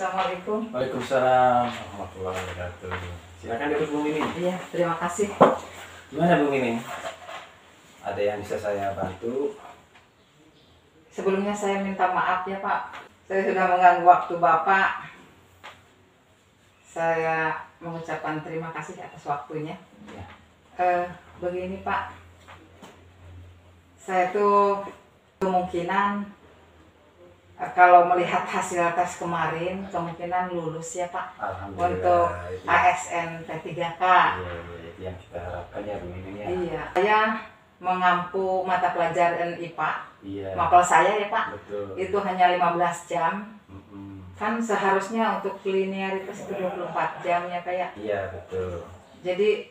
Assalamualaikum. Waalaikumsalam warahmatullahi wabarakatuh. Silakan duduk Bu Mimin. Iya, terima kasih. Gimana Bu Mimin? Ada yang bisa saya bantu? Sebelumnya saya minta maaf ya Pak. Saya sudah mengganggu waktu Bapak. Saya mengucapkan terima kasih atas waktunya. Ya. Begini Pak, saya tuh kemungkinan kalau melihat hasil tes kemarin kemungkinan lulus ya Pak Alhamdulillah. untuk Itu ASN P3K. Iya, itu yang kita harapkan ya Bu Mimin ya. Iya, saya mengampu mata pelajaran IPA. Iya. Mapel saya ya Pak, Betul. itu hanya 15 jam. Mm-mm. Kan seharusnya untuk linearitas itu 24 jam ya Pak ya. Iya betul. Jadi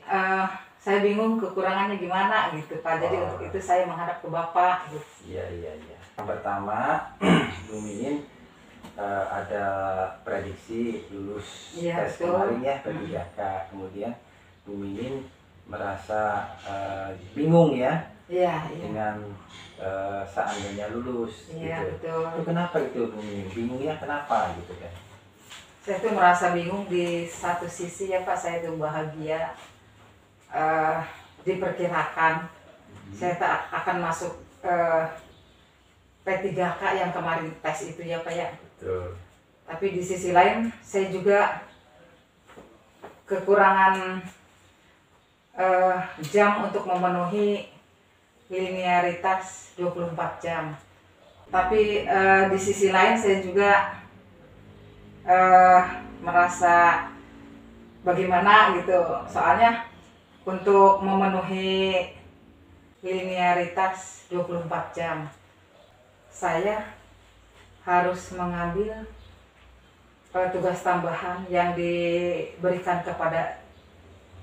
saya bingung kekurangannya gimana gitu Pak. Jadi Oh. untuk itu saya menghadap ke Bapak gitu. Iya. Yang pertama Bu Mimin ada prediksi lulus Iya, tes betul. kemarin ya P3K. Kemudian Bu Mimin merasa bingung ya Iya. dengan seandainya lulus Iya gitu. betul. Itu kenapa gitu Bu Mimin? Bingungnya kenapa gitu kan? Saya tuh merasa bingung di satu sisi ya Pak, saya tuh bahagia. Diperkirakan saya tak akan masuk P3K yang kemarin tes itu ya Pak ya. Betul. Tapi di sisi lain saya juga kekurangan jam untuk memenuhi linearitas 24 jam. Tapi di sisi lain saya juga merasa bagaimana gitu. Soalnya untuk memenuhi linearitas 24 jam saya harus mengambil tugas tambahan yang diberikan kepada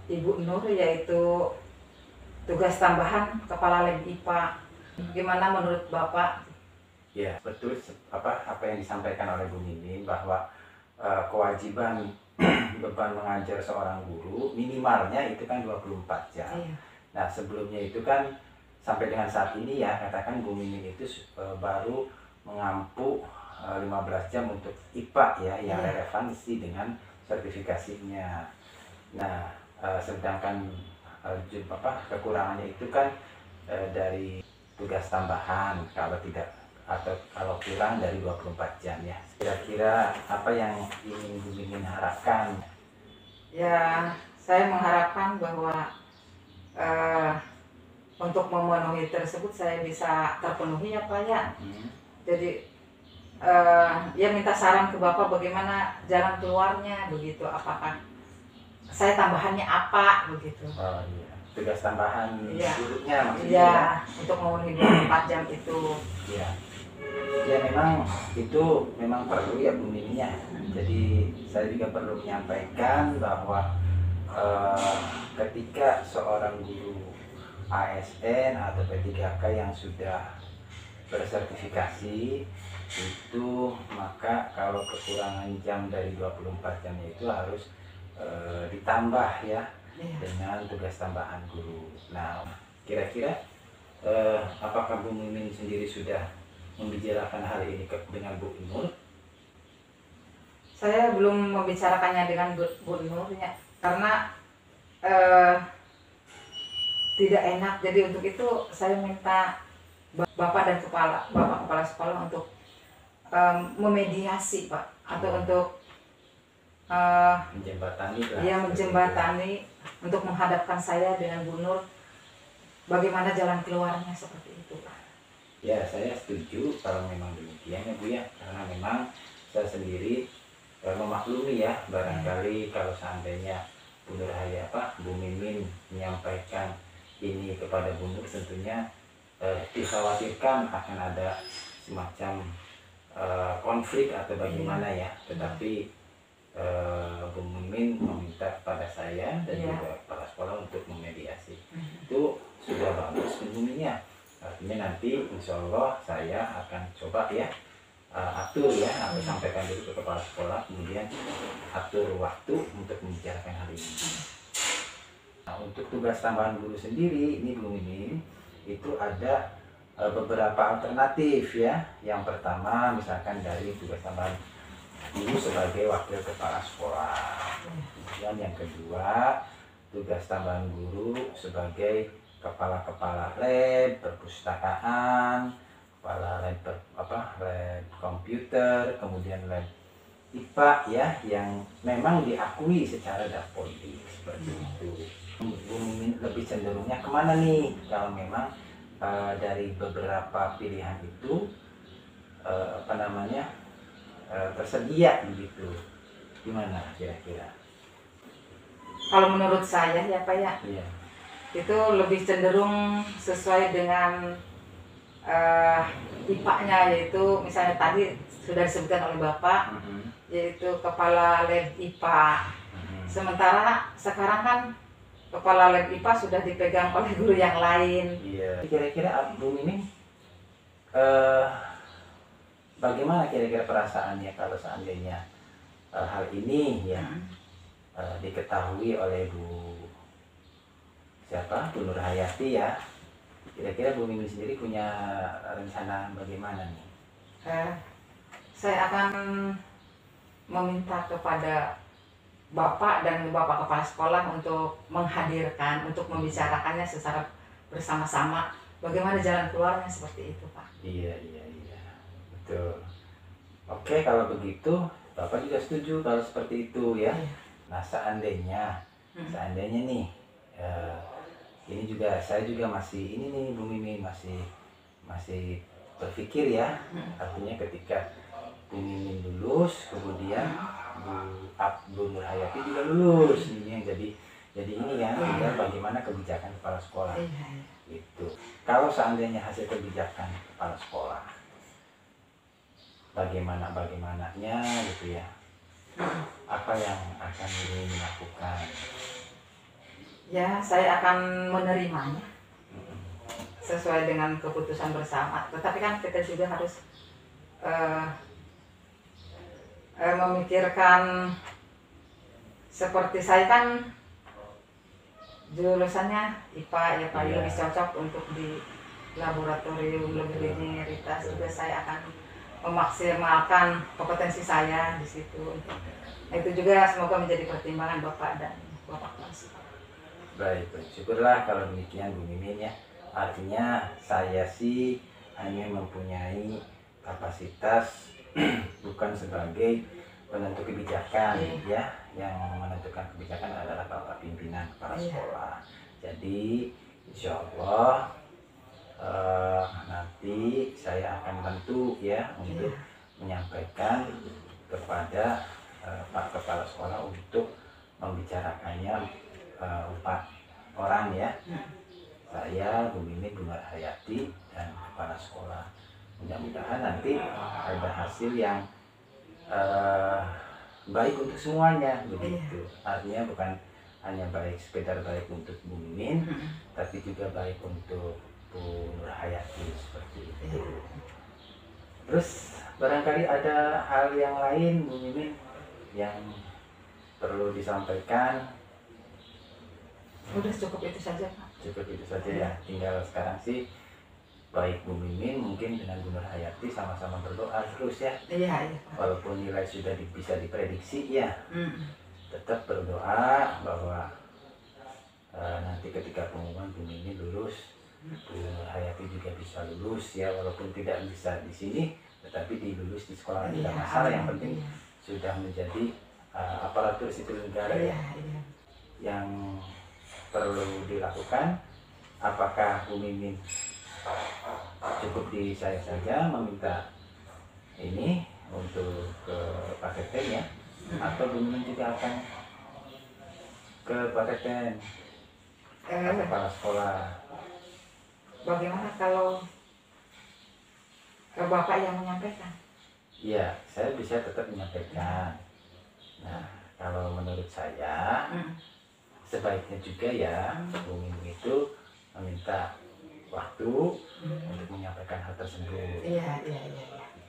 Ibu Nur, yaitu tugas tambahan Kepala Lab IPA. Gimana menurut Bapak? Ya betul apa yang disampaikan oleh Bu Mimin bahwa kewajiban beban mengajar seorang guru minimalnya itu kan 24 jam. Iya. Nah sebelumnya itu kan sampai dengan saat ini ya katakan Bu Mimin itu baru mengampu 15 jam untuk IPA ya yang Iya. relevansi dengan sertifikasinya. Nah sedangkan kekurangannya itu kan dari tugas tambahan kalau kurang dari 24 jam ya. Kira-kira apa yang ingin Bu Mimin harapkan? Ya, saya mengharapkan bahwa untuk memenuhi tersebut saya bisa terpenuhi ya Pak ya. Jadi ya minta saran ke Bapak bagaimana jalan keluarnya begitu. Apakah saya tambahannya apa begitu? Oh iya, tugas tambahan Iya. gurunya maksudnya. Iya, untuk memenuhi 24 jam itu. Ya. Ya memang itu memang perlu ya Bu Mimin ya. Jadi saya juga perlu menyampaikan bahwa ketika seorang guru ASN atau P3K yang sudah bersertifikasi itu, maka kalau kekurangan jam dari 24 jamnya itu harus ditambah ya Iya. dengan tugas tambahan guru. Nah kira-kira apakah Bu Mimin sendiri sudah membicarakan hal ini dengan Bu Nur? Saya belum membicarakannya dengan Bu Nur ya, karena tidak enak. Jadi untuk itu saya minta Bapak dan Bapak Kepala Sekolah untuk memediasi Pak, atau untuk Menjembatani lah. ya menjembatani untuk menghadapkan saya dengan Bu Nur, bagaimana jalan keluarnya seperti itu Pak. Ya saya setuju kalau memang demikian ya Bu ya, karena memang saya sendiri memaklumi ya, barangkali kalau seandainya Bu Mimin menyampaikan ini kepada Bu Nur, tentunya dikhawatirkan akan ada semacam konflik atau bagaimana ya. Tetapi Bu Mimin meminta kepada saya dan juga kepala sekolah untuk memediasi. Itu sudah bagus Bu Mimin ya. Artinya nanti insya Allah saya akan coba ya atur ya, atau sampaikan dulu ke kepala sekolah, kemudian atur waktu untuk membicarakan hal ini. Nah, untuk tugas tambahan guru sendiri ini Bu Mimin itu ada beberapa alternatif ya. Yang pertama misalkan dari tugas tambahan Ibu sebagai wakil kepala sekolah. Kemudian yang kedua, tugas tambahan guru sebagai kepala-kepala lab, perpustakaan, kepala lab lab komputer, kemudian lab IPA ya, yang memang diakui secara dapodik seperti itu. Bu Mimin lebih cenderungnya kemana nih kalau memang dari beberapa pilihan itu tersedia begitu, gimana kira-kira? Kalau menurut saya ya Pak ya, Iya. itu lebih cenderung sesuai dengan IPA-nya, yaitu misalnya tadi sudah disebutkan oleh Bapak, yaitu kepala lab IPA. Sementara sekarang kan kepala lab IPA sudah dipegang oleh guru yang lain. Iya. Kira-kira Bu Mimin bagaimana kira-kira perasaannya kalau seandainya hal ini ya diketahui oleh Bu Nur Hayati ya? Kira-kira Bu Mimin sendiri punya rencana bagaimana nih? Saya akan meminta kepada Bapak dan Bapak Kepala Sekolah untuk menghadirkan, untuk membicarakannya secara bersama-sama bagaimana jalan keluarnya seperti itu Pak. Iya, betul. Oke, kalau begitu Bapak juga setuju kalau seperti itu ya. Nah, seandainya nih ini juga saya juga masih ini nih Bu Mimin masih berpikir ya. Artinya ketika Bu Mimin lulus, kemudian Bu Nur Hayati juga lulus, ini yang jadi ini ya, tinggal bagaimana kebijakan kepala sekolah. Itu kalau seandainya hasil kebijakan kepala sekolah bagaimananya gitu ya, apa yang akan ingin dilakukan? Ya, saya akan menerimanya sesuai dengan keputusan bersama. Tetapi kan kita juga harus memikirkan, seperti saya kan jurusannya IPA ya Pak, lebih cocok untuk di laboratorium, lebih linearitas. Juga saya akan memaksimalkan kompetensi saya di situ. Itu juga semoga menjadi pertimbangan Bapak dan Bapak kelas. Baik, syukurlah kalau demikian Bu Mimin ya. Artinya saya sih hanya mempunyai kapasitas bukan sebagai penentu kebijakan ya. Yang menentukan kebijakan adalah Bapak pimpinan kepala sekolah. Jadi insya Allah nanti saya akan bantu ya untuk menyampaikan kepada Pak Kepala Sekolah untuk membicarakannya 4 orang ya. Saya, Bu Mimin, Bu Nur Hayati, dan Kepala Sekolah. Mudah-mudahan nanti ada hasil yang baik untuk semuanya begitu. Artinya bukan hanya sekedar baik untuk Bu Mimin, tapi juga baik untuk Bu Nur Hayati seperti itu. Terus barangkali ada hal yang lain Bu Mimin yang perlu disampaikan? Udah cukup itu saja Pak. Cukup itu saja ya. Tinggal sekarang sih baik Bu Mimin mungkin dengan Bu Nur Hayati sama-sama berdoa terus ya. Iya. Walaupun nilai sudah bisa diprediksi ya, tetap berdoa bahwa nanti ketika pengumuman Bu Mimin lulus, Bu Nur Hayati juga bisa lulus ya, walaupun tidak bisa di sini, tetapi dilulus di sekolah tidak masalah. Yang penting sudah menjadi aparatur sipil negara ya. Yang perlu dilakukan, apakah Bu Mimin cukup di saya saja meminta ini untuk ke Pak Teten ya, atau Bu Mimin juga akan ke Pak Teten, kepala sekolah? Bagaimana kalau Bapak yang menyampaikan? Iya, saya bisa tetap menyampaikan. Nah, kalau menurut saya sebaiknya juga ya Bu Mimin itu meminta waktu untuk menyampaikan hal tersebut. Iya.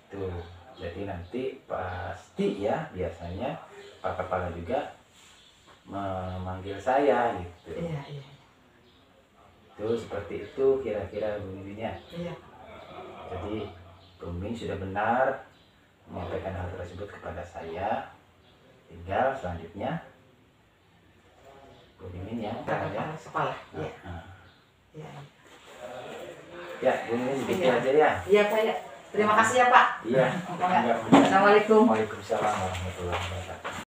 Itu. Jadi nanti pasti ya biasanya Pak Kepala juga memanggil saya gitu. Iya. Itu seperti itu kira-kira Bu Mimin ya. Iya. Jadi Bu Mimin sudah benar menyampaikan hal tersebut kepada saya. Tinggal selanjutnya Bu Mimin yang Katakan kepala. Ya. Ya. Ya, Bu Mimin gitu Iya. aja ya. Iya Pak ya. Terima kasih ya Pak. Iya. Assalamualaikum. Waalaikumsalam warahmatullahi wabarakatuh.